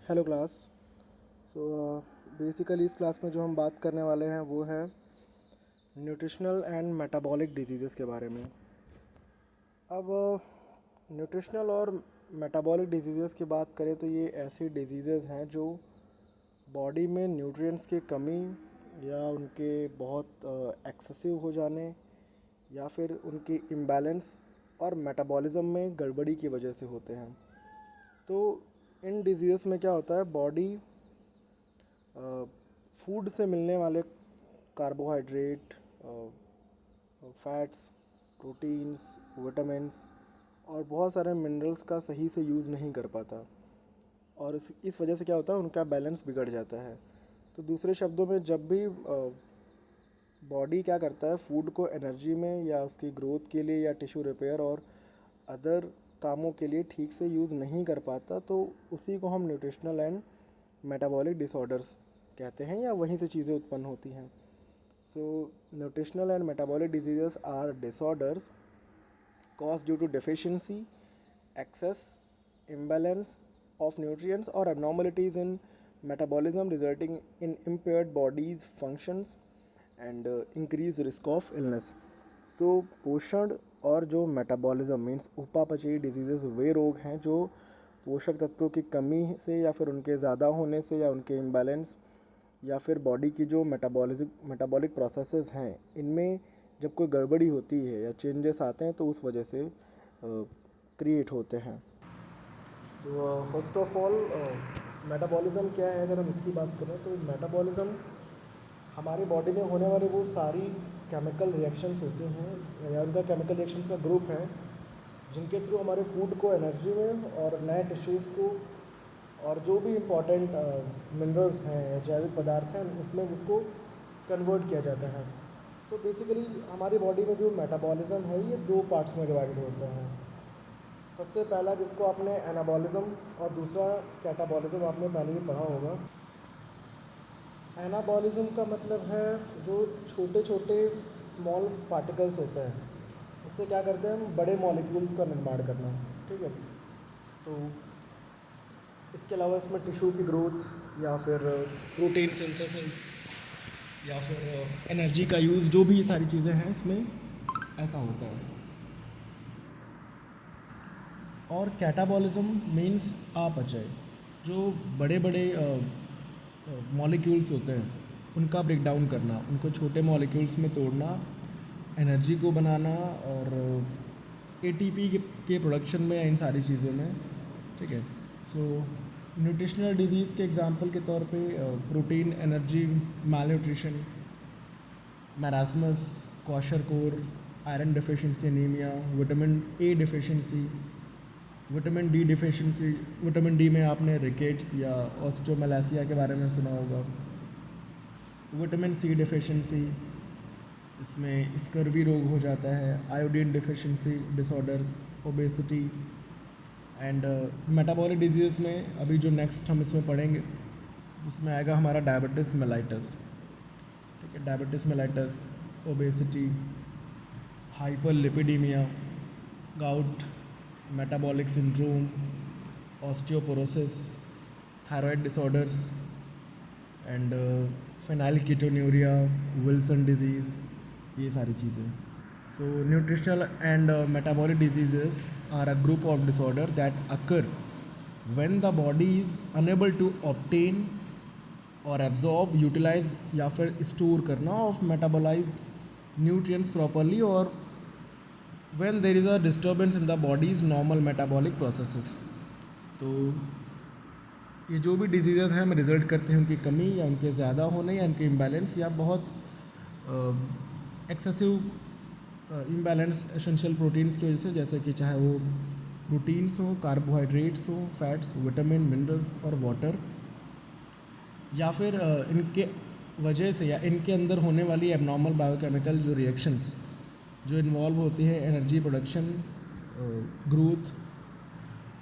Hello class. So basically इस class में जो हम बात करने वाले हैं वो है न्यूट्रिशनल एंड मेटाबॉलिक डिजीज़ के बारे में। अब न्यूट्रिशनल और मेटाबॉलिक डिजीज़ की बात करें तो ये ऐसी डिजीज़ हैं जो बॉडी में न्यूट्रिएंट्स की कमी या उनके बहुत एक्सेसिव हो जाने या फिर उनकी इम्बैलेंस और मेटाबॉलिज्म में गड़बड़ी की वजह से होते हैं। तो इन डिजीज़ में क्या होता है, बॉडी फूड से मिलने वाले कार्बोहाइड्रेट, फैट्स, प्रोटीन्स, विटामिन्स और बहुत सारे मिनरल्स का सही से यूज़ नहीं कर पाता और इस वजह से क्या होता है, उनका बैलेंस बिगड़ जाता है। तो दूसरे शब्दों में जब भी बॉडी क्या करता है, फूड को एनर्जी में या उसकी ग्रोथ के लिए या टिश्यू रिपेयर और अदर कामों के लिए ठीक से यूज़ नहीं कर पाता, तो उसी को हम न्यूट्रिशनल एंड मेटाबॉलिक डिसऑर्डर्स कहते हैं या वहीं से चीज़ें उत्पन्न होती हैं। So nutritional and metabolic diseases are disorders caused due to deficiency, excess, imbalance of nutrients or abnormalities in metabolism resulting in impaired body's functions and increased risk of illness. So पोषण और जो मेटाबॉलिज्म मीन्स उपापचयी डिजीज़ेस वे रोग हैं जो पोषक तत्वों की कमी से या फिर उनके ज़्यादा होने से या उनके इम्बैलेंस या फिर बॉडी की जो मेटाबॉलिक प्रोसेसेस हैं इनमें जब कोई गड़बड़ी होती है या चेंजेस आते हैं तो उस वजह से क्रिएट होते हैं। So first of all metabolism क्या है, अगर हम इसकी बात करें तो मेटाबॉलिज्म हमारी बॉडी में होने वाली वो सारी केमिकल रिएक्शंस होती हैं या उनका केमिकल रिएक्शंस का ग्रुप है जिनके थ्रू हमारे फूड को एनर्जी में और नए टिश्यूज़ को और जो भी इम्पोर्टेंट मिनरल्स हैं या जैविक पदार्थ हैं उसमें उसको कन्वर्ट किया जाता है। तो बेसिकली हमारी बॉडी में जो मेटाबॉलिज्म है ये दो पार्ट्स में डिवाइडेड होता है। सबसे पहला जिसको आपने एनाबॉलिज्म और दूसरा कैटाबॉलिज्म आपने पहले भी पढ़ा होगा। एनाबॉलिज्म का मतलब है जो छोटे छोटे स्मॉल पार्टिकल्स होते हैं, उससे क्या करते हैं हम, बड़े मॉलिक्यूल्स का निर्माण करना। ठीक है, तो इसके अलावा इसमें टिश्यू की ग्रोथ या फिर प्रोटीन सिंथेसिस या फिर एनर्जी का यूज़, जो भी ये सारी चीज़ें हैं इसमें ऐसा होता है। और कैटाबॉलिज्म मीन्स अपचय, जो बड़े बड़े मॉलिक्यूल्स होते हैं उनका ब्रेक डाउन करना, उनको छोटे मॉलिक्यूल्स में तोड़ना, एनर्जी को बनाना और एटीपी के प्रोडक्शन में, इन सारी चीज़ों में। ठीक है, सो न्यूट्रिशनल डिजीज़ के एग्जांपल के तौर पे protein energy malnutrition, marasmus, kwashiorkor, iron deficiency anaemia, vitamin A deficiency, vitamin D deficiency. Vitamin D में आपने रिकेट्स या ऑस्टियोमेलासिया के बारे में सुना होगा। विटामिन सी डिफिशिएंसी, इसमें स्कर्वी रोग हो जाता है। Iodine deficiency disorders, obesity and metabolic disease में अभी जो नेक्स्ट हम इसमें पढ़ेंगे उसमें आएगा हमारा डायबिटीज़ मेलाइटस। ठीक है, diabetes mellitus, obesity, hyperlipidaemia, gout, metabolic syndrome, osteoporosis, thyroid disorders and phenylketonuria, Wilson disease, ये सारी चीज़ें। So nutritional and metabolic diseases are a group of disorder that occur when the body is unable to obtain और absorb, utilise या फिर store करना of metabolise nutrients properly और when there is a disturbance in the body's normal metabolic processes. तो ये जो भी disease हैं हम रिजल्ट करते हैं उनकी कमी या उनके ज़्यादा होने या उनके इम्बैलेंस या बहुत एक्सेसिव इम्बैलेंस एसेंशियल प्रोटीन्स की वजह से, जैसे कि चाहे वो प्रोटीन्स हो, कार्बोहाइड्रेट्स हो, फैट्स, विटामिन, मिनरल्स और वाटर, या फिर इनके वजह से या इनके अंदर होने वाली एबनॉर्मल बायोकेमिकल जो रिएक्शंस जो इन्वॉल्व होती है एनर्जी प्रोडक्शन, ग्रोथ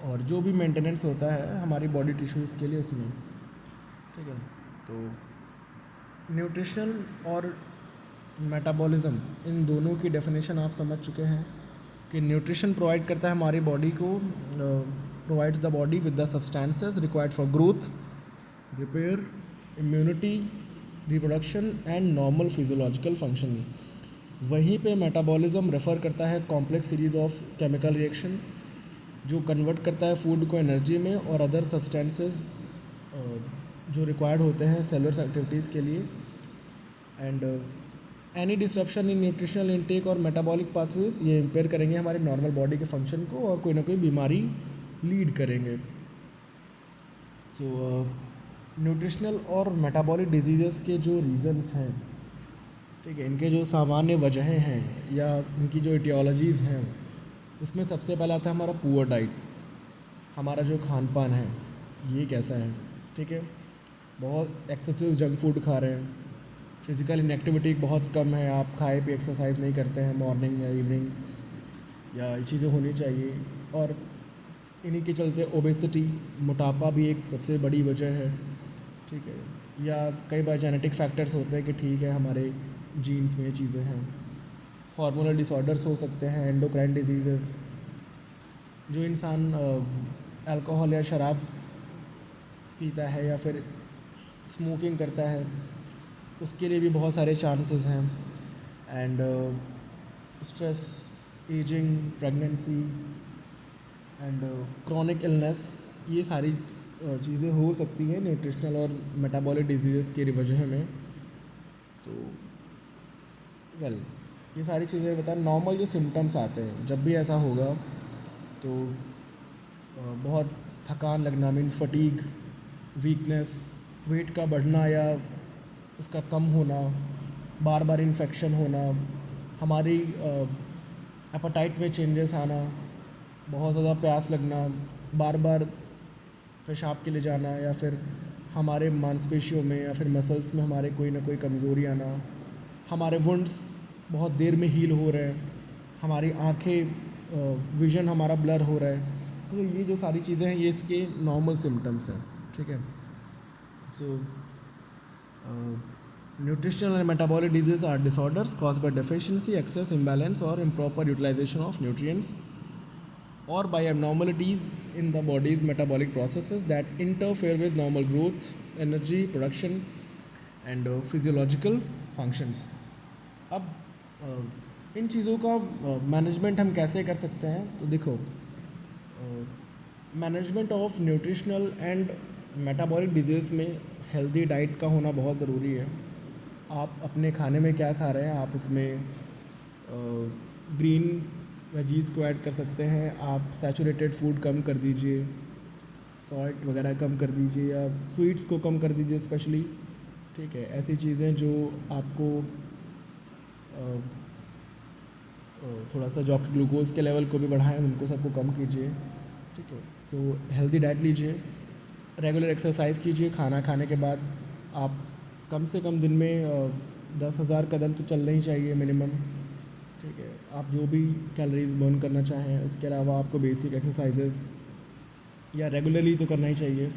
और जो भी मेंटेनेंस होता है हमारी बॉडी टिश्यूज़ के लिए उसमें। ठीक है, तो न्यूट्रिशन और मेटाबॉलिज्म, इन दोनों की डेफिनेशन आप समझ चुके हैं कि न्यूट्रिशन प्रोवाइड करता है हमारी बॉडी को provides the body with the substances required for growth, repair, immunity, reproduction and normal physiological functioning. वहीं पे मेटाबॉलिज्म रेफ़र करता है complex series of chemical reaction जो कन्वर्ट करता है फूड को एनर्जी में और अदर सब्सटेंसेस जो रिक्वायर्ड होते हैं सेलुलर एक्टिविटीज़ के लिए. And any disruption in nutritional intake और मेटाबॉलिक पाथवेज ये इम्पेयर करेंगे हमारे नॉर्मल बॉडी के फंक्शन को और कोई ना कोई बीमारी लीड करेंगे. सो न्यूट्रिशनल और मेटाबॉलिक डिजीज़ के जो रीज़न्स हैं, ठीक है, इनके जो सामान्य वजहें हैं या इनकी जो इटियोलॉजीज़ हैं, उसमें सबसे पहला आता है हमारा पुअर डाइट. हमारा जो खान पान है ये कैसा है, ठीक है, बहुत एक्सेसिव जंक फूड खा रहे हैं, फिज़िकल इनएक्टिविटी बहुत कम है, आप खाए भी एक्सरसाइज नहीं करते हैं मॉर्निंग या इवनिंग या ये चीज़ें होनी चाहिए. और इन्हीं के चलते ओबेसिटी, मोटापा भी एक सबसे बड़ी वजह है, ठीक है. या कई बार जेनेटिक फैक्टर्स होते हैं कि ठीक है हमारे जीन्स में ये चीज़ें हैं. हार्मोनल डिसऑर्डर्स हो सकते हैं, एंडोक्राइन डिजीज़ेस. जो इंसान अल्कोहल या शराब पीता है या फिर स्मोकिंग करता है उसके लिए भी बहुत सारे चांसेस हैं. And stress, ageing, pregnancy and chronic illness, ये सारी चीज़ें हो सकती हैं न्यूट्रिशनल और मेटाबॉलिक डिजीज़ की वजह में. तो ये सारी चीज़ें बता. नॉर्मल जो सिम्टम्स आते हैं जब भी ऐसा होगा तो बहुत थकान लगना, मीन फटीग, वीकनेस, वेट का बढ़ना या उसका कम होना, बार बार इन्फेक्शन होना, हमारी एपेटाइट में चेंजेस आना, बहुत ज़्यादा प्यास लगना, बार बार पेशाब के लिए जाना या फिर हमारे मांसपेशियों में या फिर मसल्स में हमारे कोई ना कोई कमज़ोरी आना, हमारे वुंड्स बहुत देर में हील हो रहे हैं, हमारी आँखें, विज़न हमारा ब्लर हो रहा है. तो ये जो सारी चीज़ें हैं ये इसके नॉर्मल सिम्टम्स हैं, ठीक है. So nutritional and metabolic disease are disorders caused by deficiency, excess, imbalance और improper utilisation of nutrients or by abnormalities in the body's metabolic processes that interfere with normal growth, energy production and physiological functions. अब इन चीज़ों का management हम कैसे कर सकते हैं? तो देखो, management of nutritional and metabolic disease में हेल्दी डाइट का होना बहुत ज़रूरी है. आप अपने खाने में क्या खा रहे हैं, आप उसमें ग्रीन वेजीज़ को ऐड कर सकते हैं, आप सैचुरेटेड फूड कम कर दीजिए, सॉल्ट वगैरह कम कर दीजिए या स्वीट्स को कम कर दीजिए स्पेशली, ठीक है. ऐसी चीज़ें जो आपको थोड़ा सा जो आपके ग्लूकोज़ के लेवल को भी बढ़ाएं उनको सबको कम कीजिए, ठीक है. सो हेल्दी डाइट लीजिए, रेगुलर एक्सरसाइज कीजिए. खाना खाने के बाद आप कम से कम दिन में 10,000 कदम तो चलना ही चाहिए मिनिमम, ठीक है. आप जो भी कैलोरीज बर्न करना चाहें, इसके अलावा आपको बेसिक एक्सरसाइजेस या रेगुलरली तो करना ही चाहिए.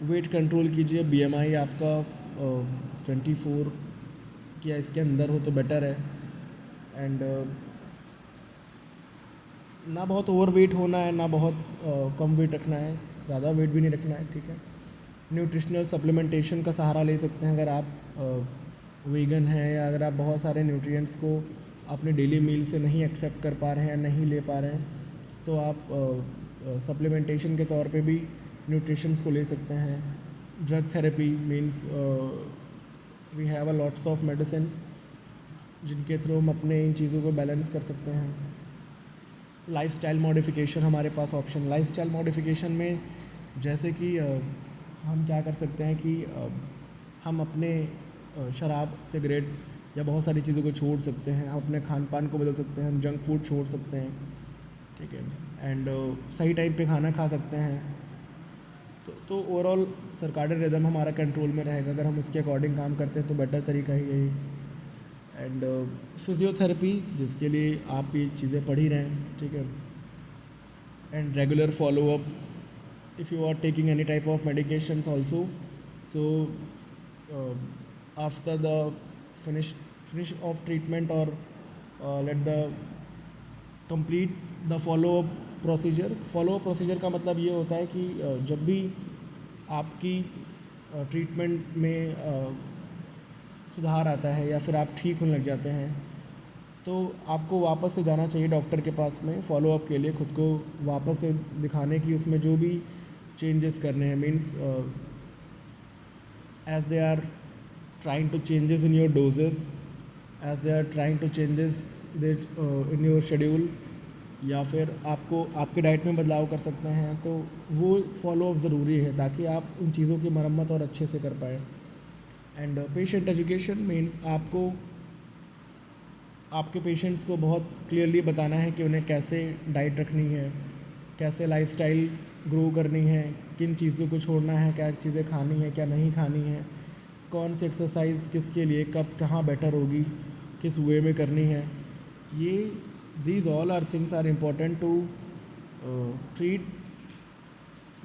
वेट कंट्रोल कीजिए. BMI आपका 24 या इसके अंदर हो तो बेटर है. एंड ना बहुत ओवर वेट होना है, ना बहुत कम वेट रखना है, ज़्यादा वेट भी नहीं रखना है, ठीक है. न्यूट्रिशनल सप्लीमेंटेशन का सहारा ले सकते हैं अगर आप वीगन हैं या अगर आप बहुत सारे न्यूट्रिएंट्स को अपने डेली मील से नहीं एक्सेप्ट कर पा रहे हैं, नहीं ले पा रहे हैं, तो आप सप्लीमेंटेशन के तौर पे भी न्यूट्रिशंस को ले सकते हैं. Drug therapy means we have a lots of medicines जिनके थ्रू हम अपने इन चीज़ों को बैलेंस कर सकते हैं. लाइफस्टाइल मॉडिफिकेशन हमारे पास ऑप्शन. लाइफस्टाइल मॉडिफिकेशन में जैसे कि हम क्या कर सकते हैं कि हम अपने शराब, सिगरेट या बहुत सारी चीज़ों को छोड़ सकते हैं, हम अपने खान पान को बदल सकते हैं, हम जंक फूड छोड़ सकते हैं, ठीक है. एंड सही टाइम पे खाना खा सकते हैं. तो ओवरऑल सर्काडियन रिदम हमारा कंट्रोल में रहेगा अगर हम उसके अकॉर्डिंग काम करते हैं, तो बेटर तरीका ही यही. एंड फिज़ियोथेरेपी जिसके लिए आप ये चीज़ें पढ़ ही रहे हैं, ठीक है. And regular follow up if you are taking any type of medications also. So after the finish of treatment or let the complete the follow up procedure. Follow up procedure का मतलब ये होता है कि जब भी आपकी ट्रीटमेंट में सुधार आता है या फिर आप ठीक होने लग जाते हैं, तो आपको वापस से जाना चाहिए डॉक्टर के पास में फॉलो अप के लिए, खुद को वापस से दिखाने की उसमें जो भी चेंजेस करने हैं, means as they are trying to changes in your doses, as they are trying to changes that in your schedule, या फिर आपको आपके डाइट में बदलाव कर सकते हैं, तो वो फॉलो अप ज़रूरी है ताकि आप उन चीज़ों की मरम्मत और अच्छे से कर पाएँ। एंड पेशेंट एजुकेशन मीन्स आपको आपके पेशेंट्स को बहुत क्लियरली बताना है कि उन्हें कैसे डाइट रखनी है, कैसे लाइफस्टाइल ग्रो करनी है, किन चीज़ों को छोड़ना है, क्या चीज़ें खानी है, क्या नहीं खानी है, कौन सी एक्सरसाइज किसके लिए कब कहाँ बेटर होगी, किस वे में करनी है। ये these all are things are important to treat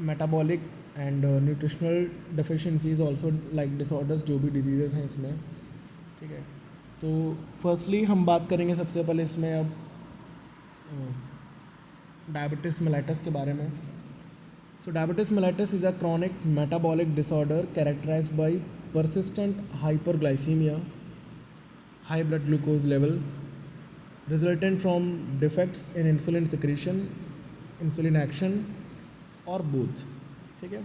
metabolic and nutritional deficiencies also like disorders, जो भी डिजीज़ेस हैं इसमें, ठीक है। तो फर्स्टली हम बात करेंगे सबसे पहले इसमें अब डायबिटीज़ मेलाइटस के बारे में। So diabetes mellitus is a chronic metabolic disorder characterized by persistent hyperglycemia, high blood glucose level, resultant from defects in insulin secretion, insulin action और both, ठीक है।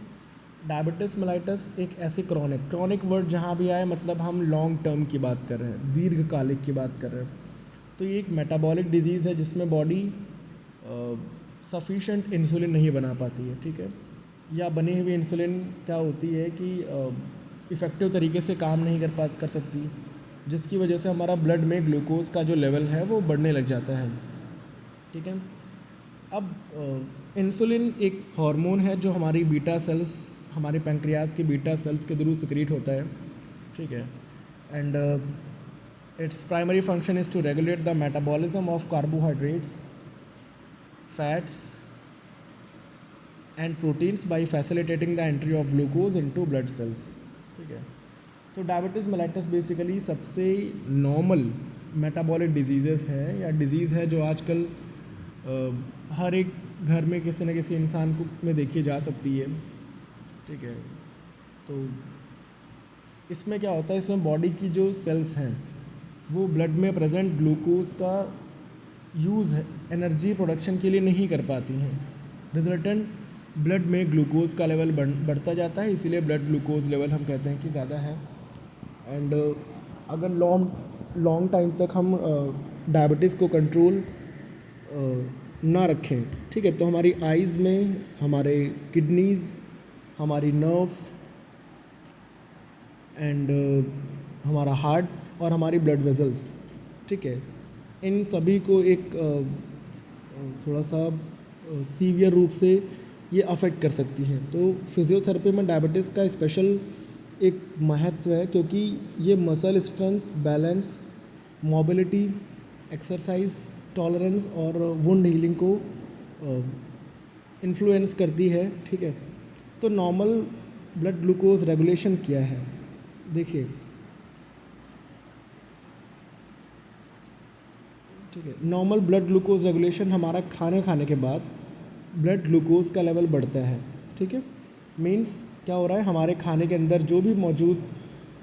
डायबिटीज़ मेलाइटस एक ऐसी क्रॉनिक वर्ड जहाँ भी आए मतलब हम लॉन्ग टर्म की बात कर रहे हैं, दीर्घकालिक की बात कर रहे हैं। तो ये एक मेटाबॉलिक डिजीज़ है जिसमें बॉडी सफिशेंट इंसुलिन नहीं बना पाती है, ठीक है, या बनी हुई इंसुलिन क्या होती है कि इफ़ेक्टिव तरीके से काम नहीं कर सकती, जिसकी वजह से हमारा ब्लड में ग्लूकोज का जो लेवल है वो बढ़ने लग जाता है, ठीक है। अब इंसुलिन एक हार्मोन है जो हमारी बीटा सेल्स, हमारे पैंक्रियाज की बीटा सेल्स के थ्रू सिक्रीट होता है, ठीक है। And its primary function is to regulate the metabolism of carbohydrates, fats and proteins by facilitating the entry of glucose into blood cells, ठीक है। तो डायबिटीज़ मेलाइटस बेसिकली सबसे नॉर्मल मेटाबॉलिक डिजीज़ेस है या डिज़ीज़ है जो आजकल हर एक घर में किसी न किसी इंसान को में देखी जा सकती है, ठीक है। तो इसमें क्या होता है, इसमें बॉडी की जो सेल्स हैं वो ब्लड में प्रेजेंट ग्लूकोज का यूज़ एनर्जी प्रोडक्शन के लिए नहीं कर पाती हैं, रिजल्टेंट ब्लड में ग्लूकोज का लेवल बढ़ता जाता है, इसीलिए ब्लड ग्लूकोज लेवल हम कहते हैं कि ज़्यादा है। एंड अगर लॉन्ग टाइम तक हम डायबिटीज़ को कंट्रोल ना रखें, ठीक है, तो हमारी आइज़ में, हमारे किडनीज़, हमारी नर्व्स एंड हमारा हार्ट और हमारी ब्लड वेजल्स, ठीक है, इन सभी को एक थोड़ा सा सीवियर रूप से ये अफेक्ट कर सकती है। तो फिजियोथेरेपी में डायबिटीज़ का स्पेशल एक महत्व है क्योंकि ये muscle strength, balance, mobility, exercise tolerance और वुंड हीलिंग को इन्फ्लुएंस करती है, ठीक है। तो नॉर्मल ब्लड ग्लूकोज रेगुलेशन क्या है, देखिए, ठीक है। नॉर्मल ब्लड ग्लूकोज रेगुलेशन हमारा खाने के बाद ब्लड ग्लूकोज का लेवल बढ़ता है, ठीक है। मींस क्या हो रहा है, हमारे खाने के अंदर जो भी मौजूद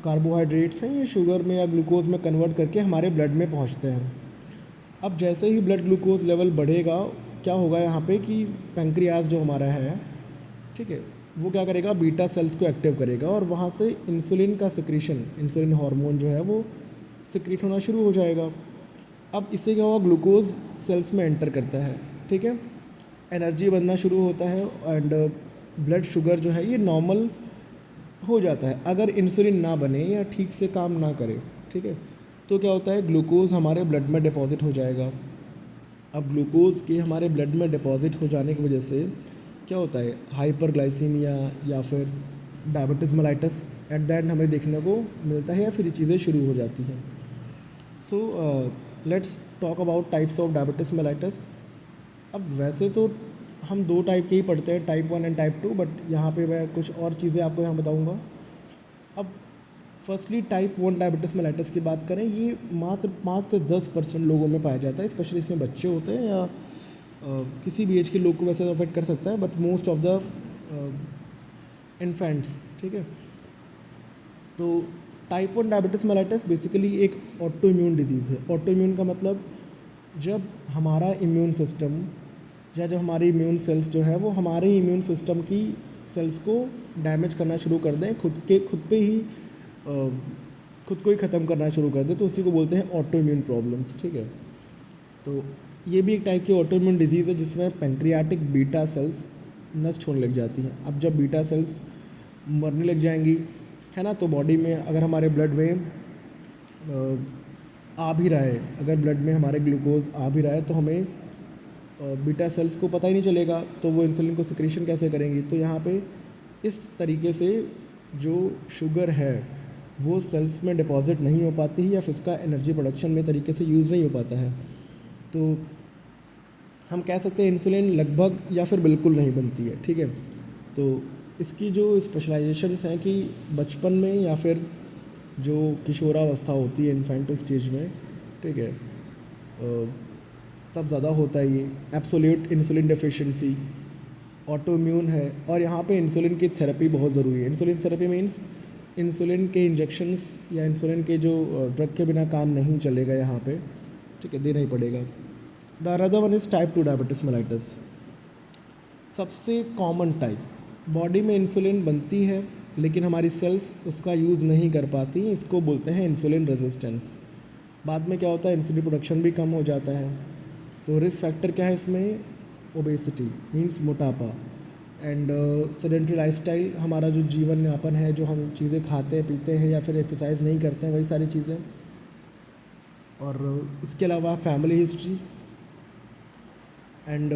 कार्बोहाइड्रेट्स हैं ये शुगर में या ग्लूकोज में कन्वर्ट करके हमारे ब्लड में पहुंचते हैं। अब जैसे ही ब्लड ग्लूकोज लेवल बढ़ेगा, क्या होगा यहाँ पे कि पैंक्रियाज जो हमारा है, ठीक है, वो क्या करेगा, बीटा सेल्स को एक्टिव करेगा और वहाँ से इंसुलिन का सिक्रीशन, इंसुलिन हार्मोन जो है वो सिक्रीट होना शुरू हो जाएगा। अब इससे क्या होगा, ग्लूकोज सेल्स में एंटर करता है, ठीक है, एनर्जी बनना शुरू होता है एंड ब्लड शुगर जो है ये नॉर्मल हो जाता है। अगर इंसुलिन ना बने या ठीक से काम ना करे, ठीक है, तो क्या होता है, ग्लूकोज हमारे ब्लड में डिपॉजिट हो जाएगा। अब ग्लूकोज के हमारे ब्लड में डिपॉजिट हो जाने की वजह से क्या होता है, हाइपरग्लाइसीमिया या फिर diabetes mellitus at the end हमें देखने को मिलता है या फिर ये चीज़ें शुरू हो जाती हैं। So let's talk about types of diabetes mellitus. अब वैसे तो हम दो टाइप के ही पढ़ते हैं, टाइप 1 एंड टाइप 2, बट यहाँ पे मैं कुछ और चीज़ें आपको यहाँ बताऊँगा। अब फर्स्टली टाइप 1 डायबिटीज़ मेलाइटस की बात करें, ये मात्र 5 से 10% लोगों में पाया जाता है, स्पेशली इसमें बच्चे होते हैं या किसी भी एज के लोग को वैसे अफेक्ट कर सकता है, but most of the infants, ठीक है। तो टाइप 1 डायबिटीज़ मेलाइटस बेसिकली एक ऑटो इम्यून डिजीज़ है। ऑटो इम्यून का मतलब जब हमारा इम्यून सिस्टम या जब हमारी इम्यून सेल्स जो है वो हमारे इम्यून सिस्टम की सेल्स को डैमेज करना शुरू कर दें, खुद को ही ख़त्म करना शुरू कर दें, तो उसी को बोलते हैं ऑटो इम्यून प्रॉब्लम्स, ठीक है। तो ये भी एक टाइप की ऑटो इम्यून डिजीज़ है जिसमें पैंक्रियाटिक बीटा सेल्स नष्ट होने लग जाती हैं। अब जब बीटा सेल्स मरने लग जाएंगी, है ना, तो बॉडी में अगर हमारे ब्लड में आ भी रहा है, अगर ब्लड में हमारे ग्लूकोज आ भी रहा है तो हमें बीटा सेल्स को पता ही नहीं चलेगा, तो वो इंसुलिन को सिक्रीशन कैसे करेंगी। तो यहाँ पे इस तरीके से जो शुगर है वो सेल्स में डिपॉजिट नहीं हो पाती है या फिर उसका एनर्जी प्रोडक्शन में तरीके से यूज़ नहीं हो पाता है। तो हम कह सकते हैं इंसुलिन लगभग या फिर बिल्कुल नहीं बनती है, ठीक है। तो इसकी जो स्पेशलाइजेशंस हैं कि बचपन में या फिर जो किशोरावस्था होती है इन्फेंट स्टेज में, ठीक है, तब ज़्यादा होता है ये। Absolute insulin deficiency, auto immune है, और यहाँ पे इंसुलिन की थेरेपी बहुत ज़रूरी है। इंसुलिन थेरेपी मीन्स इंसुलिन के इंजेक्शंस या इंसुलिन के जो ड्रग के बिना काम नहीं चलेगा यहाँ पे, ठीक है, देना ही पड़ेगा। The another one is type 2 diabetes mellitus. सबसे कॉमन टाइप, बॉडी में इंसुलिन बनती है लेकिन हमारी सेल्स उसका यूज़ नहीं कर पाती, इसको बोलते हैं इंसुलिन रेजिस्टेंस। बाद में क्या होता है, इंसुलिन प्रोडक्शन भी कम हो जाता है। तो रिस्क फैक्टर क्या है इसमें, ओबेसिटी मीन्स मोटापा, एंड सेडेंटरी लाइफस्टाइल, हमारा जो जीवन यापन है, जो हम चीज़ें खाते हैं पीते हैं या फिर एक्सरसाइज नहीं करते हैं, वही सारी चीज़ें। और इसके अलावा फैमिली हिस्ट्री एंड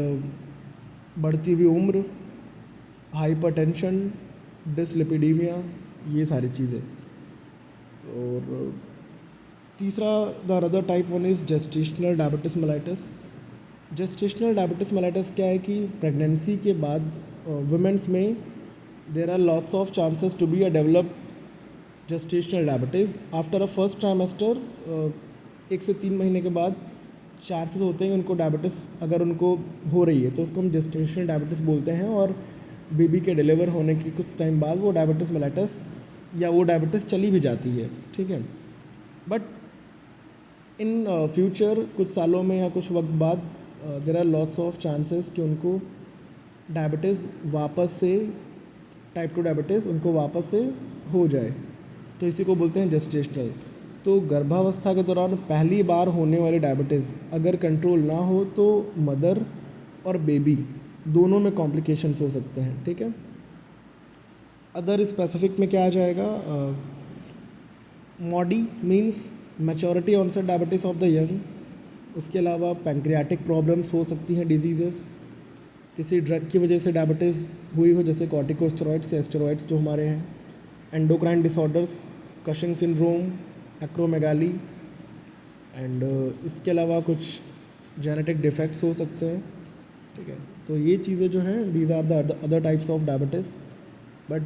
बढ़ती हुई उम्र, हाइपरटेंशन, डिसलिपिडीमिया, ये सारी चीज़ें। और तीसरा, the other type 1 is gestational diabetes mellitus. Gestational diabetes mellitus क्या है कि प्रेगनेंसी के बाद वुमेन्स में there are lots of chances to be a develop gestational diabetes after a first trimester. 1 से 3 महीने के बाद चांसेस होते हैं उनको डायबिटीज़ अगर उनको हो रही है तो उसको हम जेस्टेशनल डायबिटीज़ बोलते हैं, और बेबी के डिलीवर होने के कुछ टाइम बाद वो डायबिटीज़ मेलाइटस या वो डायबिटीज़ चली भी जाती है, ठीक है। बट इन फ्यूचर कुछ सालों में या कुछ वक्त बाद there are lots of chances कि उनको डायबिटीज़ वापस से, टाइप 2 डायबिटीज़ उनको वापस से हो जाए, तो इसी को बोलते हैं जेस्टेशनल। तो गर्भावस्था के दौरान पहली बार होने वाली डायबिटीज़ अगर कंट्रोल ना हो तो मदर और बेबी दोनों में कॉम्प्लिकेशंस हो सकते हैं, ठीक है। अदर स्पेसिफिक में क्या आ जाएगा, MODY means maturity onset diabetes of the young. उसके अलावा पैंक्रियाटिक प्रॉब्लम्स हो सकती हैं, डिजीज़ेस, किसी ड्रग की वजह से डायबिटीज़ हुई हो, जैसे कॉर्टिकोस्टेरॉइड्स या स्टेरॉइड्स जो हमारे हैं। Endocrine disorders, Cushing syndrome, acromegaly, and इसके अलावा कुछ जेनेटिक डिफेक्ट्स हो सकते हैं, ठीक है। तो ये चीज़ें जो हैं, these are the other types of diabetes. But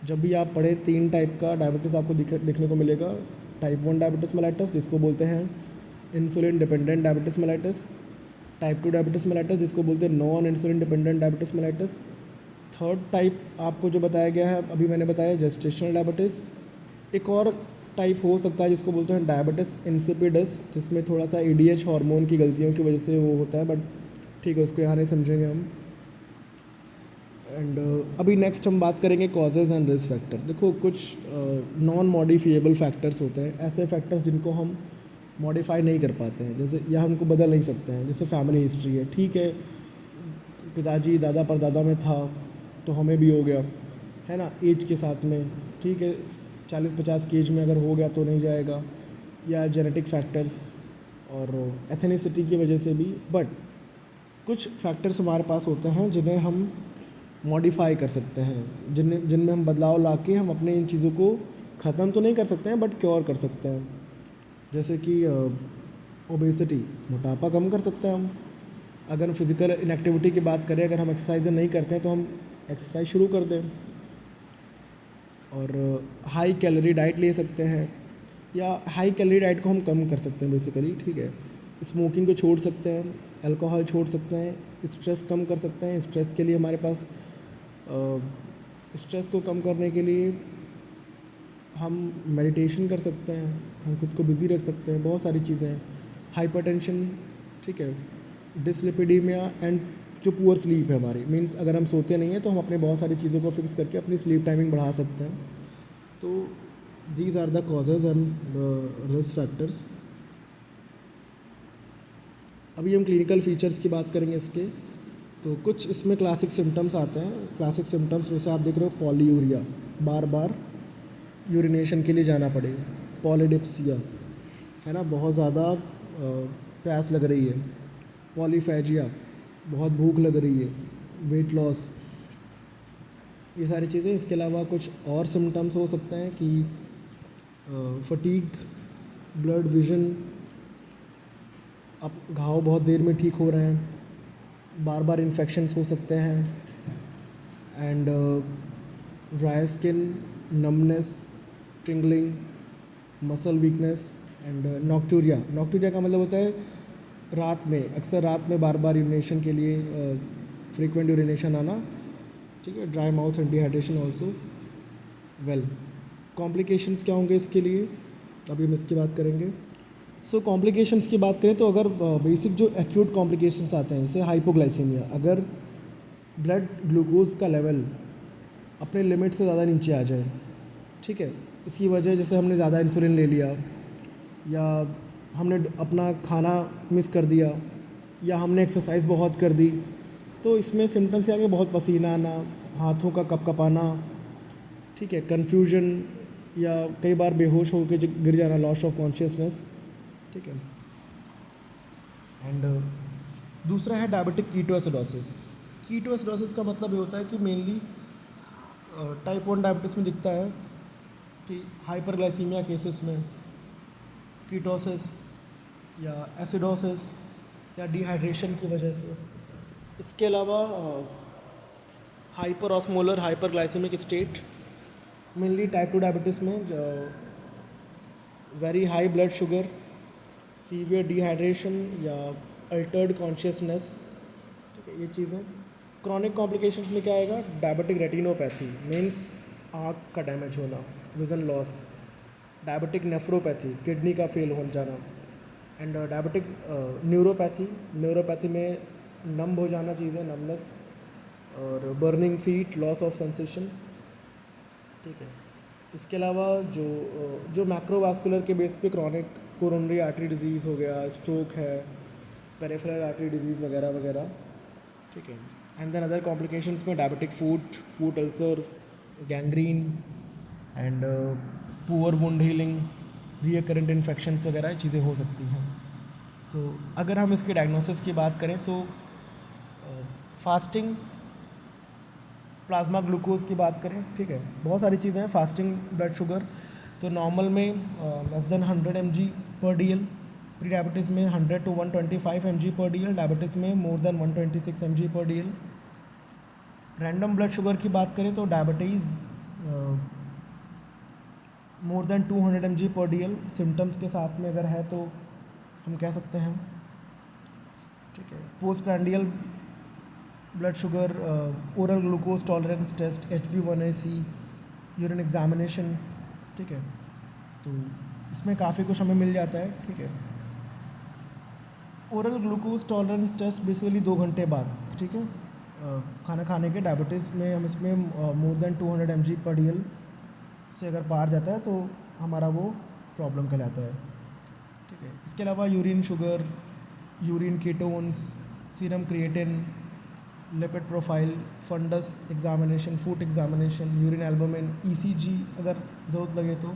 जब भी आप पढ़ें 3 टाइप का डायबिटीज़ आपको देखने को मिलेगा। टाइप 1 डायबिटीज़ मेलाइटस जिसको बोलते हैं insulin dependent diabetes mellitus, type 2 diabetes mellitus जिसको बोलते हैं non insulin dependent diabetes mellitus. Third type आपको जो बताया गया है अभी मैंने बताया, जेस्टेशनल डायबिटीज़। एक और टाइप हो सकता है जिसको बोलते हैं डायबिटीज़ इंसिपिडस, जिसमें थोड़ा सा EDH हार्मोन की गलतियों की वजह से वो होता है, बट ठीक है, उसको यहाँ नहीं समझेंगे हम। एंड अभी नेक्स्ट हम बात करेंगे कॉजेज़ एंड रिस्क फैक्टर। देखो, कुछ नॉन मॉडिफिएबल फैक्टर्स होते हैं, ऐसे फैक्टर्स जिनको हम मॉडिफाई नहीं कर पाते हैं, जैसे या हमको बदल नहीं सकते हैं। जैसे फैमिली हिस्ट्री है, ठीक है, पिताजी दादा परदादा में था तो हमें भी हो गया, है ना, एज के साथ में, ठीक है, 40-50 की एज में अगर हो गया तो नहीं जाएगा, या जेनेटिक फैक्टर्स और एथेनिसिटी की वजह से भी। बट कुछ फैक्टर्स हमारे पास होते हैं जिन्हें हम मॉडिफाई कर सकते हैं, जिनमें हम बदलाव ला के हम अपने इन चीज़ों को ख़त्म तो नहीं कर सकते हैं बट क्योर कर सकते हैं। जैसे कि ओबेसिटी, मोटापा कम कर सकते हैं हम। अगर फिज़िकल इनएक्टिविटी की बात करें, अगर हम एक्सरसाइज नहीं करते हैं तो हम एक्सरसाइज शुरू कर दें। और हाई कैलोरी डाइट ले सकते हैं, या हाई कैलोरी डाइट को हम कम कर सकते हैं बेसिकली, ठीक है। स्मोकिंग को छोड़ सकते हैं, अल्कोहल छोड़ सकते हैं, स्ट्रेस कम कर सकते हैं। स्ट्रेस के लिए हमारे पास स्ट्रेस को कम करने के लिए हम मेडिटेशन कर सकते हैं, हम खुद को बिज़ी रख सकते हैं, बहुत सारी चीज़ें हैं। हाइपरटेंशन, ठीक है, डिसलिपिडीमिया एंड जो पुअर स्लीप है हमारी, मीन्स अगर हम सोते नहीं हैं तो हम अपने बहुत सारी चीज़ों को फिक्स करके अपनी स्लीप टाइमिंग बढ़ा सकते हैं। तो these are the causes and risk factors. अभी हम क्लिनिकल फीचर्स की बात करेंगे इसके। तो कुछ इसमें क्लासिक सिम्टम्स आते हैं। क्लासिक सिम्टम्स जैसे आप देख रहे हो, पॉलीयूरिया, बार बार यूरिनेशन के लिए जाना पड़ेगा। पॉलीडिप्सिया, है ना, बहुत ज़्यादा प्यास लग रही है। पॉलीफेजिया, बहुत भूख लग रही है। वेट लॉस, ये सारी चीज़ें। इसके अलावा कुछ और सिम्टम्स हो सकते हैं कि फटीग, ब्लड विजन, अब घाव बहुत देर में ठीक हो रहे हैं, बार बार इन्फेक्शंस हो सकते हैं, and dry skin, numbness, tingling, muscle weakness and nocturia. Nocturia का मतलब होता है रात में, अक्सर रात में बार बार यूरिनेशन के लिए फ्रीक्वेंट यूरिनेशन आना, ठीक है। Dry mouth and dehydration also. Well, complications क्या होंगे इसके लिए, अभी हम इसकी बात करेंगे। सो कॉम्प्लिकेशंस की बात करें तो अगर बेसिक जो एक्यूट कॉम्प्लिकेशंस आते हैं, जैसे हाइपोग्लाइसीमिया, अगर ब्लड ग्लूकोज का लेवल अपने लिमिट से ज़्यादा नीचे आ जाए, ठीक है, इसकी वजह जैसे हमने ज़्यादा इंसुलिन ले लिया, या हमने अपना खाना मिस कर दिया, या हमने एक्सरसाइज बहुत कर दी, तो इसमें सिम्टम्स आगे बहुत पसीना आना, हाथों का कपकपाना, ठीक है, कन्फ्यूजन, या कई बार बेहोश होकर गिर जाना, लॉस ऑफ कॉन्शियसनेस, ठीक है। एंड दूसरा है डायबिटिक कीटोएसिडोसिस। कीटोएसिडोसिस का मतलब ये होता है कि मेनली टाइप 1 डायबिटीज़ में दिखता है कि हाइपरग्लाइसीमिया केसेस में कीटोसिस या एसिडोसिस या डिहाइड्रेशन की वजह से। इसके अलावा hyper osmolar hyperglycaemic state, mainly type 2 diabetes में very high blood sugar, severe dehydration या अल्टर्ड कॉन्शियसनेस, ठीक है, ये चीज़ें। क्रॉनिक कॉम्प्लिकेशंस में क्या आएगा, डायबिटिक रेटिनोपैथी, मीन्स आँख का डैमेज होना, vision loss, diabetic nephropathy, kidney का फेल हो जाना, एंड डायबिटिक न्यूरोपैथी, न्यूरोपैथी में नम्ब हो जाना चीज़ें, नमनेस और burning feet, loss of sensation, ठीक है। इसके अलावा जो मैक्रोवास्कुलर के बेस पे क्रॉनिक कोरोनरी आर्टरी डिजीज़ हो गया, स्ट्रोक है, पेरिफेरल आर्टरी डिजीज़ वगैरह वगैरह, ठीक है। एंड देन अदर कॉम्प्लिकेशंस में diabetic foot ulcer, gangrene and poor wound healing, recurrent infections वगैरह चीज़ें हो सकती हैं। सो अगर हम इसके डायग्नोसिस की बात करें तो फास्टिंग, प्लाज्मा ग्लूकोज की बात करें, ठीक है, बहुत सारी चीज़ें हैं। फास्टिंग ब्लड शुगर तो नॉर्मल में लेस देन 100 mg पर DL, प्री डायबिटीज़ में 100 to 125 mg पर DL, डायबिटीज़ में मोर देन 126 mg पर DL। रैंडम ब्लड शुगर की बात करें तो डायबिटीज़ मोर देन 200 mg पर DL सिम्टम्स के साथ में अगर है तो हम कह सकते हैं, ठीक है। Post prandial blood sugar, oral glucose tolerance test, HbA1c, urine examination, ठीक है, तो इसमें काफ़ी कुछ हमें मिल जाता है, ठीक है। Oral glucose tolerance test basically 2 घंटे बाद, ठीक है, खाना खाने के। डायबिटीज़ में हम इसमें मोर देन 200 mg पर DL से अगर पार जाता है तो हमारा वो प्रॉब्लम कहलाता है, ठीक है। इसके अलावा urine sugar, urine ketones, serum creatine, lipid profile, fundus examination, food examination, urine albumin, ECG अगर ज़रूरत लगे तो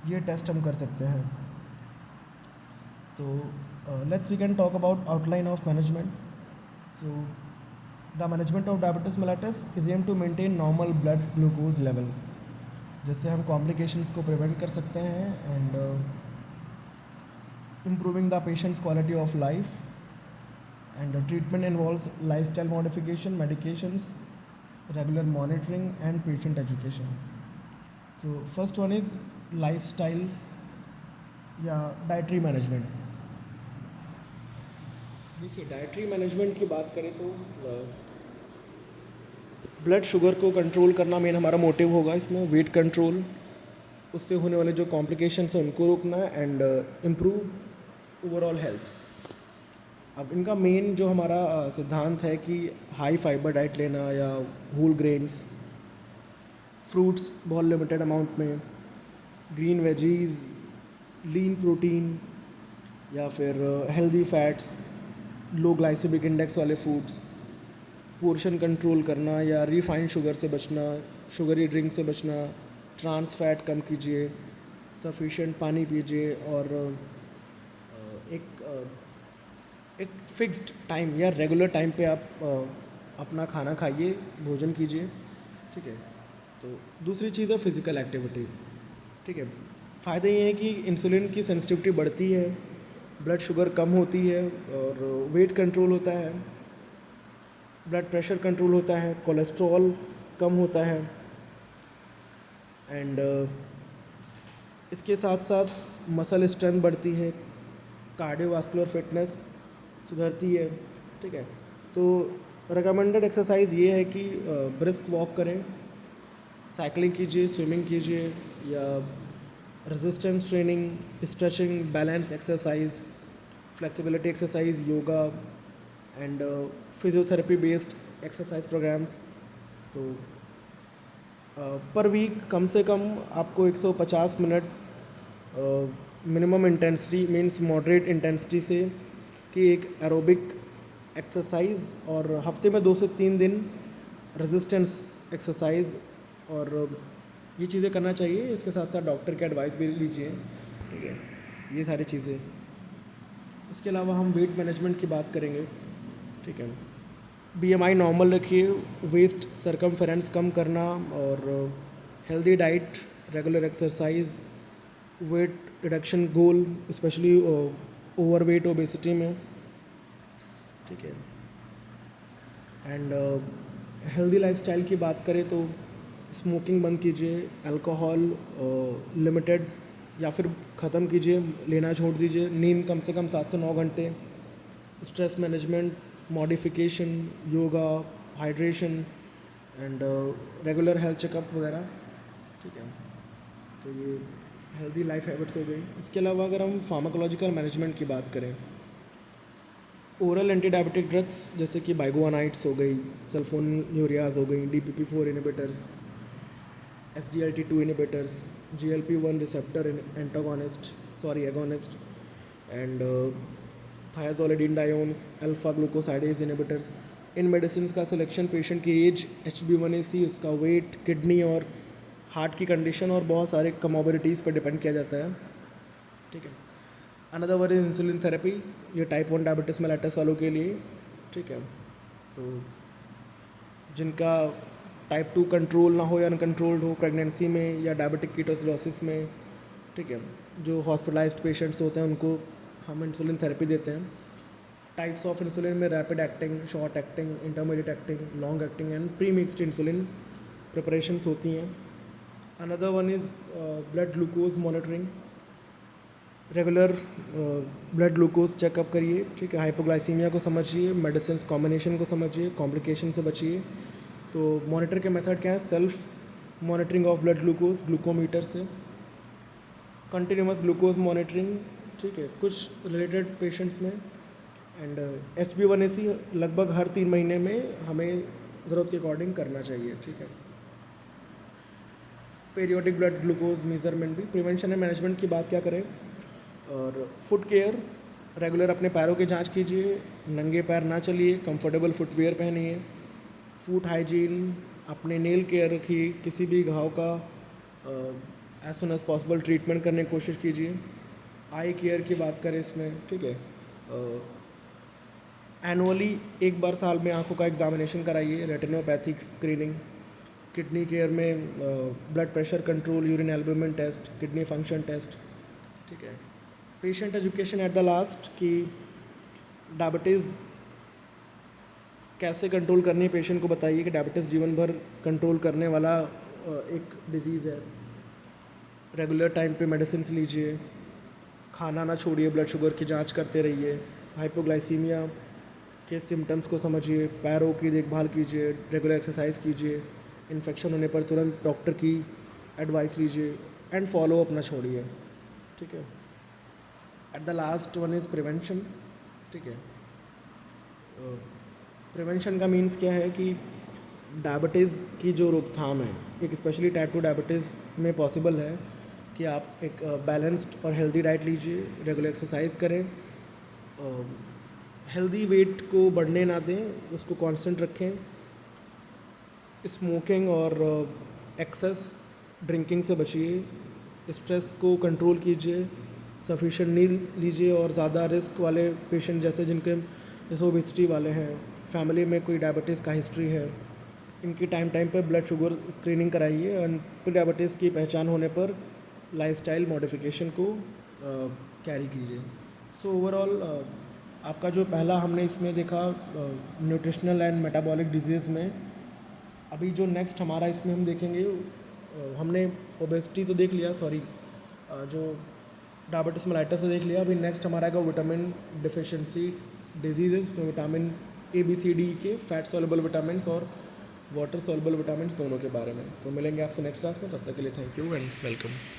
ये टेस्ट हम कर सकते हैं। तो let's we can talk about outline of management. So the management of diabetes mellitus is aim to maintain normal blood glucose level, जिससे हम कॉम्प्लिकेशंस को प्रिवेंट कर सकते हैं, and improving the patients quality of life, and treatment involves lifestyle modification, medications, regular monitoring and patient education. So first one is lifestyle या dietary management. देखिए dietary management की बात करें तो ब्लड शुगर को कंट्रोल करना मेन हमारा motive होगा इसमें, वेट कंट्रोल, उससे होने वाले जो कॉम्प्लिकेशंस हैं उनको रोकना एंड इम्प्रूव ओवरऑल हेल्थ। अब इनका मेन जो हमारा सिद्धांत है कि हाई फाइबर डाइट लेना या होल ग्रेन्स, फ्रूट्स बहुत लिमिटेड अमाउंट में, ग्रीन वेजीज, लीन प्रोटीन या फिर हेल्दी फैट्स, लो ग्लाइसेमिक इंडेक्स वाले फूड्स, पोर्शन कंट्रोल करना या रिफाइंड शुगर से बचना, शुगरी ड्रिंक से बचना, ट्रांस फैट कम कीजिए, सफिशिएंट पानी पीजिए और एक फिक्स्ड टाइम या रेगुलर टाइम पे आप अपना खाना खाइए, भोजन कीजिए, ठीक है। तो दूसरी चीज़ है फिज़िकल एक्टिविटी, ठीक है। फ़ायदे ये हैं कि इंसुलिन की सेंसिटिविटी बढ़ती है, ब्लड शुगर कम होती है और वेट कंट्रोल होता है, ब्लड प्रेशर कंट्रोल होता है, कोलेस्ट्रॉल कम होता है एंड इसके साथ साथ मसल स्ट्रेंथ बढ़ती है, कार्डियोवास्कुलर फिटनेस सुधरती है, ठीक है। तो रिकमेंडेड एक्सरसाइज ये है कि ब्रिस्क वॉक करें, साइकिलिंग कीजिए, स्विमिंग कीजिए या resistance training, stretching, balance exercise, flexibility exercise, yoga and physiotherapy based exercise programs. तो पर वीक कम से कम आपको 150 minute minimum intensity means moderate intensity से कि एक एरोबिक एक्सरसाइज और हफ्ते में 2 से 3 दिन रेजिस्टेंस एक्सरसाइज और ये चीज़ें करना चाहिए। इसके साथ साथ डॉक्टर की एडवाइस भी लीजिए, ठीक है, ये सारी चीज़ें। इसके अलावा हम वेट मैनेजमेंट की बात करेंगे, ठीक है। बीएमआई नॉर्मल रखिए, वेस्ट सरकमफेरेंस कम करना और healthy diet, regular exercise, weight reduction goal specially overweight obesity में, ठीक है। एंड हेल्दी लाइफस्टाइल की बात करें तो स्मोकिंग बंद कीजिए, अल्कोहल लिमिटेड या फिर ख़त्म कीजिए, लेना छोड़ दीजिए, नींद कम से कम 7 से 9 घंटे, stress management, modification, yoga, hydration and regular health checkup वगैरह, ठीक है। तो ये हेल्दी लाइफ हैबिट्स हो गई। इसके अलावा अगर हम फार्माकोलॉजिकल मैनेजमेंट की बात करें, ओरल एंटी डायबिटिक ड्रग्स जैसे कि बाइगोनाइट्स हो गई, सल्फोन्यूरियाज हो गई, DPP-4 inhibitors, SGLT2 inhibitors, GLP-1 receptor agonist and thiazolidinediones, alpha glucosidase inhibitors. इन मेडिसिन का सिलेक्शन पेशेंट की एज, HbA1c, उसका वेट, किडनी और हार्ट की कंडीशन और बहुत सारे कमोबिलिटीज़ पर डिपेंड किया जाता है, ठीक है। Another one is insulin therapy, ये टाइप 1 डायबिटीज़ मेलाइटस वालों के लिए, ठीक है। तो जिनका टाइप 2 कंट्रोल ना हो या अनकंट्रोल्ड हो प्रेगनेंसी में या डायबिटिक कीटोसिडोसिस में, ठीक है, जो हॉस्पिटलाइज्ड पेशेंट्स होते हैं उनको हम इंसुलिन थेरेपी देते हैं। टाइप्स ऑफ इंसुलिन में rapid acting, short acting, intermediate acting, long acting and pre mixed insulin preparations होती हैं। Another one is blood glucose monitoring, regular blood glucose checkup करिए, ठीक है। हाइपोग्लाइसीमिया को समझिए, मेडिसिन कॉम्बिनेशन को समझिए, कॉम्प्लिकेशन से बचिए। तो मॉनिटर के मेथड क्या है, self monitoring of blood glucose glucometer से, कंटिन्यूस ग्लूकोज मॉनिटरिंग, ठीक है, कुछ रिलेटेड पेशेंट्स में एंड HbA1c लगभग हर 3 महीने में हमें ज़रूरत के अकॉर्डिंग करना चाहिए, ठीक है। पीरियोडिक ब्लड ग्लूकोज मेजरमेंट भी। प्रिवेंशन एंड मैनेजमेंट की बात क्या करें, और फुट केयर, रेगुलर अपने पैरों की जांच कीजिए, नंगे पैर ना चलिए, कंफर्टेबल फुटवेयर पहनिए, फूड हाइजीन, अपने नेल केयर रखिए, किसी भी घाव का as soon as possible treatment करने की कोशिश कीजिए। आई केयर की बात करें इसमें, ठीक है, एनुअली एक बार साल में आंखों का एग्जामिनेशन कराइए, रेटिनोपैथिक स्क्रीनिंग। किडनी केयर में blood pressure control, urine albumin test, kidney function test, ठीक है। Patient education at the last कि डायबिटीज़ कैसे कंट्रोल करनी है, पेशेंट को बताइए कि डायबिटीज़ जीवन भर कंट्रोल करने वाला एक डिजीज़ है। रेगुलर टाइम पे मेडिसिन लीजिए, खाना ना छोड़िए, ब्लड शुगर की जांच करते रहिए, हाइपोग्लाइसीमिया के सिम्टम्स को समझिए, पैरों की देखभाल कीजिए, रेगुलर एक्सरसाइज कीजिए, इन्फेक्शन होने पर तुरंत डॉक्टर की एडवाइस लीजिए एंड फॉलो अपना छोड़िए, ठीक है। Eight the last one is prevention, ठीक है। प्रिवेंशन का मीन्स क्या है कि डायबिटीज़ की जो रोकथाम है, एक स्पेशली टाइप 2 डायबिटीज़ में पॉसिबल है कि आप एक बैलेंस्ड और हेल्दी डाइट लीजिए, रेगुलर एक्सरसाइज करें, हेल्दी वेट को बढ़ने ना दें, उसको कांस्टेंट रखें, स्मोकिंग और एक्सेस ड्रिंकिंग से बचिए, स्ट्रेस को कंट्रोल कीजिए, सफिशिएंट नींद लीजिए और ज़्यादा रिस्क वाले पेशेंट जैसे ओबेसिटी वाले हैं, फैमिली में कोई डायबिटीज़ का हिस्ट्री है, इनकी टाइम टाइम पर ब्लड शुगर स्क्रीनिंग कराइए और प्री डायबिटीज़ की पहचान होने पर लाइफस्टाइल मॉडिफिकेशन को कैरी कीजिए। सो ओवरऑल आपका जो पहला हमने इसमें देखा न्यूट्रिशनल एंड मेटाबॉलिक डिजीज़ में, अभी जो नेक्स्ट हमारा इसमें हम देखेंगे, हमने ओबेसिटी तो देख लिया, जो डायबिटीज मेलाइटस से देख लिया। अभी नेक्स्ट हमारा आएगा विटामिन डिफिशिएंसी डिजीज़ में विटामिन ABCD के फैट सॉल्युबल विटामिन और वाटर सॉल्युबल विटामिन दोनों के बारे में। तो मिलेंगे आपसे नेक्स्ट क्लास में, तब तक के लिए थैंक यू एंड वेलकम।